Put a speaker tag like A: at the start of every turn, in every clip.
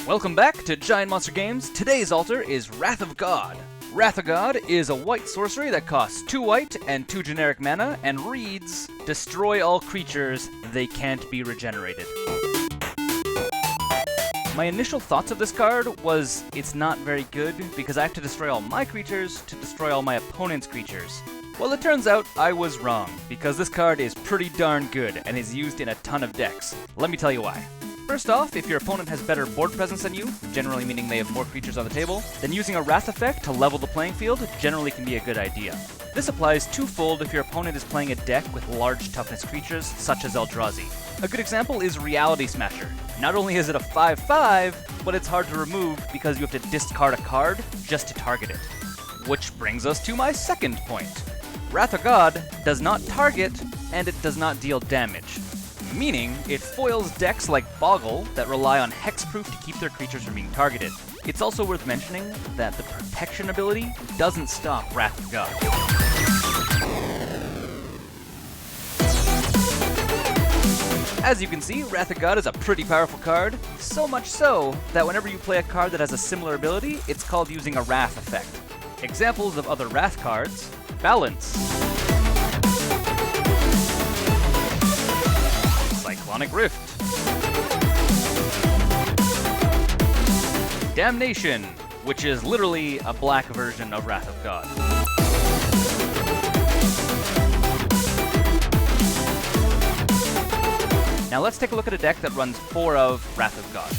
A: Welcome back to Giant Monster Games. Today's altar is Wrath of God. Wrath of God is a white sorcery that costs 2 white and 2 generic mana and reads, destroy all creatures, they can't be regenerated. My initial thoughts of this card was it's not very good because I have to destroy all my creatures to destroy all my opponent's creatures. Well, it turns out I was wrong, because this card is pretty darn good and is used in a ton of decks. Let me tell you why. First off, if your opponent has better board presence than you, generally meaning they have more creatures on the table, then using a Wrath effect to level the playing field generally can be a good idea. This applies twofold if your opponent is playing a deck with large toughness creatures, such as Eldrazi. A good example is Reality Smasher. Not only is it a 5/5, but it's hard to remove because you have to discard a card just to target it. Which brings us to my second point. Wrath of God does not target, and it does not deal damage. Meaning, it foils decks like Boggle that rely on hexproof to keep their creatures from being targeted. It's also worth mentioning that the protection ability doesn't stop Wrath of God. As you can see, Wrath of God is a pretty powerful card, so much so that whenever you play a card that has a similar ability, it's called using a Wrath effect. Examples of other Wrath cards: Balance, Cyclonic Rift, Damnation, which is literally a black version of Wrath of God. Now let's take a look at a deck that runs 4 of Wrath of God.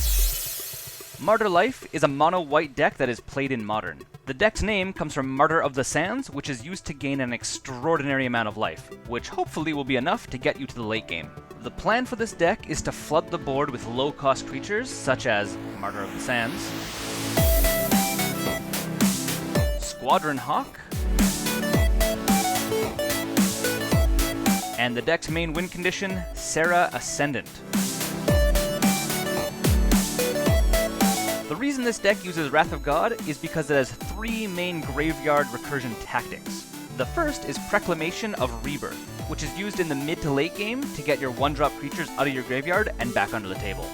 A: Martyr Life is a mono-white deck that is played in Modern. The deck's name comes from Martyr of the Sands, which is used to gain an extraordinary amount of life, which hopefully will be enough to get you to the late game. The plan for this deck is to flood the board with low-cost creatures, such as Martyr of the Sands, Squadron Hawk, and the deck's main win condition, Serra Ascendant. The reason this deck uses Wrath of God is because it has 3 main graveyard recursion tactics. The first is Proclamation of Rebirth, which is used in the mid to late game to get your 1-drop creatures out of your graveyard and back onto the table.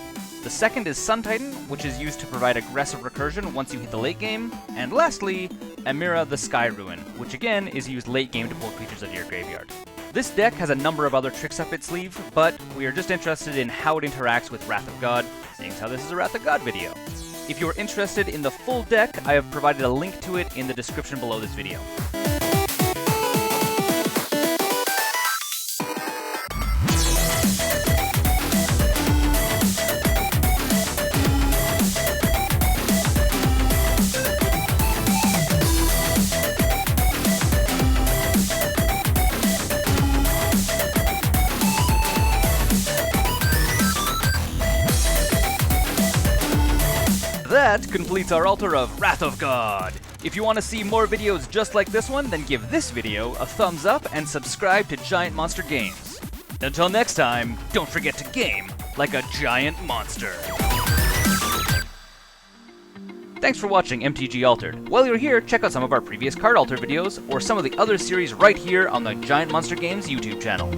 A: The second is Sun Titan, which is used to provide aggressive recursion once you hit the late game. And lastly, Amira the Sky Ruin, which again is used late game to pull creatures out of your graveyard. This deck has a number of other tricks up its sleeve, but we are just interested in how it interacts with Wrath of God, seeing as how this is a Wrath of God video. If you are interested in the full deck, I have provided a link to it in the description below this video. That completes our altar of Wrath of God. If you want to see more videos just like this one, then give this video a thumbs up and subscribe to Giant Monster Games. Until next time, don't forget to game like a giant monster. Thanks for watching MTG Altered. While you're here, check out some of our previous card altar videos or some of the other series right here on the Giant Monster Games YouTube channel.